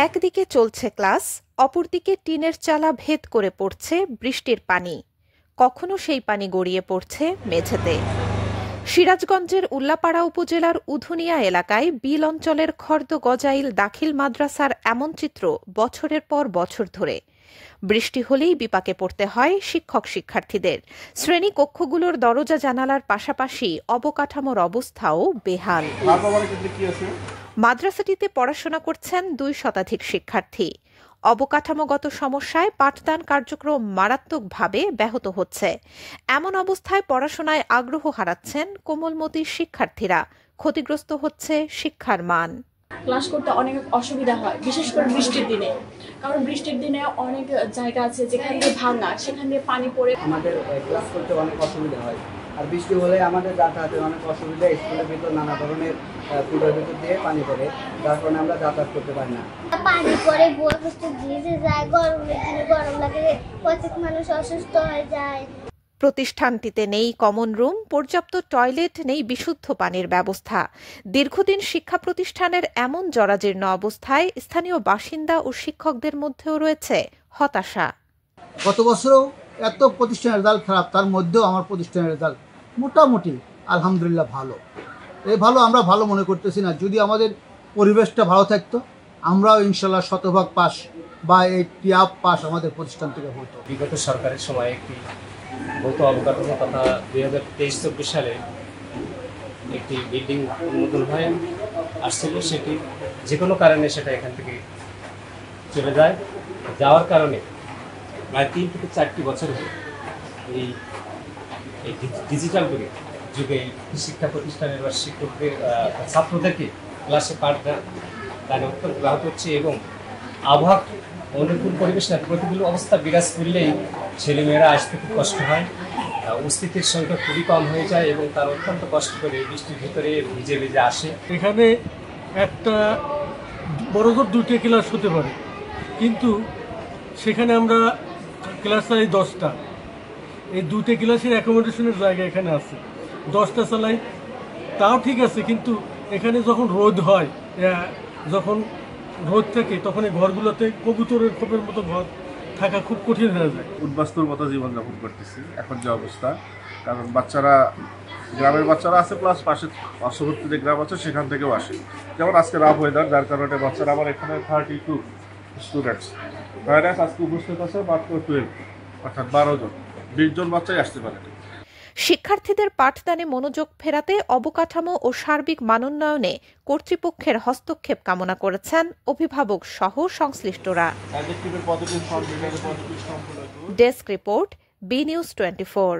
একদিকে চলছে ক্লাস, অপরদিকে টিনের চালা ভেদ করে পড়ছে বৃষ্টির পানি। কখনো সেই পানি গড়িয়ে পড়ছে মেঝেতে। সিরাজগঞ্জের উল্লাপাড়া উপজেলার উধুনিয়া এলাকায় বিল অঞ্চলের খর্দ গজাইল দাখিল মাদ্রাসার এমন চিত্র বছরের পর বছর ধরে। বৃষ্টি হলেই বিপাকে পড়তে হয় শিক্ষক শিক্ষার্থীদের। শ্রেণী কক্ষগুলোর দরজা জানালার পাশাপাশি অবকাঠামোর অবস্থাও বেহাল। মাদ্রাসাটিতে পড়াশোনা করছেন 2 শতাধিক শিক্ষার্থী। অবকাঠামোগত সমস্যায় পাঠদান কার্যক্রম মারাত্মকভাবে ব্যাহত হচ্ছে। এমন অবস্থায় পড়াশোনায় আগ্রহ হারাচ্ছেন কোমলমতি শিক্ষার্থীরা। ক্ষতিগ্রস্ত হচ্ছে শিক্ষার মান। ক্লাস করতে অনেক অসুবিধা হয়, বিশেষ করে বৃষ্টির দিনে। কারণ বৃষ্টির দিনে অনেক জায়গা আছে যেখান দিয়ে ভাঙা, সেখান দিয়ে পানি পড়ে আমাদের ক্লাস করতে অনেক অসুবিধা হয়। আর বৃষ্টি হলে আমাদের যাতায়াতের অনেক অসুবিধা। স্কুলের ভিতর নানা ধরনের পুলের ভিতর দিয়ে পানি পড়ে, যার কারণে আমরা যাতায়াত করতে পারি না। পানি পড়ে বই হচ্ছে ভিজে যায়, গরম লাগে, প্রত্যেক মানুষ অসুস্থ হয়ে যায়। প্রতিষ্ঠানটিতে নেই কমন রুম, পর্যাপ্ত টয়লেট, নেই বিশুদ্ধ পানির ব্যবস্থা। দীর্ঘদিন শিক্ষা প্রতিষ্ঠানের এমন জরাজীর্ণ অবস্থায় স্থানীয় বাসিন্দা ও শিক্ষকদের মধ্যেও রয়েছে হতাশা। গত বছরও এত প্রতিষ্ঠানের রেজাল্ট খারাপ, তার মধ্যেও আমার প্রতিষ্ঠানের রেজাল্ট মোটামুটি আলহামদুলিল্লাহ ভালো। এই ভালো আমরা ভালো মনে করতেছি না। যদি আমাদের পরিবেশটা ভালো থাকতো, আমরাও ইনশাল্লাহ শতভাগ পাস বা এই টিআপ পাস আমাদের প্রতিষ্ঠান থেকে হতো। বিগত সরকারের সময় একটি ভৌত অবকাঠামো তথা 2023-24 সালে একটি বিল্ডিং অনুমোদন হয়ে আসছিল। সেটি যে কোনো কারণে সেটা এখান থেকে চলে যায়। যাওয়ার কারণে প্রায় 3 থেকে 4টি বছর এই ডিজিটাল যুগে শিক্ষা প্রতিষ্ঠানের বা শিক্ষকদের ছাত্রদেরকে ক্লাসে পাঠদানে অত্যন্ত ব্যাহত হচ্ছে এবং আবহাওয়া অনুকূল পরিবেশ না, প্রতিকূল অবস্থা বিরাজ করলেই ছেলেমেয়েরা আসতে খুব কষ্ট হয়। উপস্থিতির সংখ্যা খুবই কম হয়ে যায় এবং তার অত্যন্ত কষ্ট করে বৃষ্টির ভিতরে ভিজে ভিজে আসে। এখানে একটা বড় জোর 2টা ক্লাস হতে পারে, কিন্তু সেখানে আমরা ক্লাস চালাই 10টা। এই 2টা ক্লাসের অ্যাকোমোডেশনের জায়গা এখানে আছে, 10টা চালাই তাও ঠিক আছে, কিন্তু এখানে যখন রোদ হয়, যখন রোদ থাকে, তখন এই ঘরগুলোতে কবুতরের খোপের মতো ঘর থাকা খুব কঠিন হয়ে যায়। উদ্বাস্তুর মতো জীবনযাপন করতেছি এখন যে অবস্থা। কারণ বাচ্চারা, গ্রামের বাচ্চারা আছে, প্লাস পাশে পার্শ্ববর্তী যে গ্রাম আছে সেখান থেকেও আসে। যেমন আজকে রাফ ওয়েদার, যার কারণে বাচ্চারা আমার এখানে 32 স্টুডেন্টস আজকে উপস্থিত আছে মাত্র 12, অর্থাৎ 12 জন, 20 জন বাচ্চাই আসতে পারে। শিক্ষার্থীদের পাঠদানে মনোযোগ ফেরাতে অবকাঠামো ও সার্বিক মানোন্নয়নে কর্তৃপক্ষের হস্তক্ষেপ কামনা করেছেন অভিভাবক সহ সংশ্লিষ্টরা। Desk report, B news 24।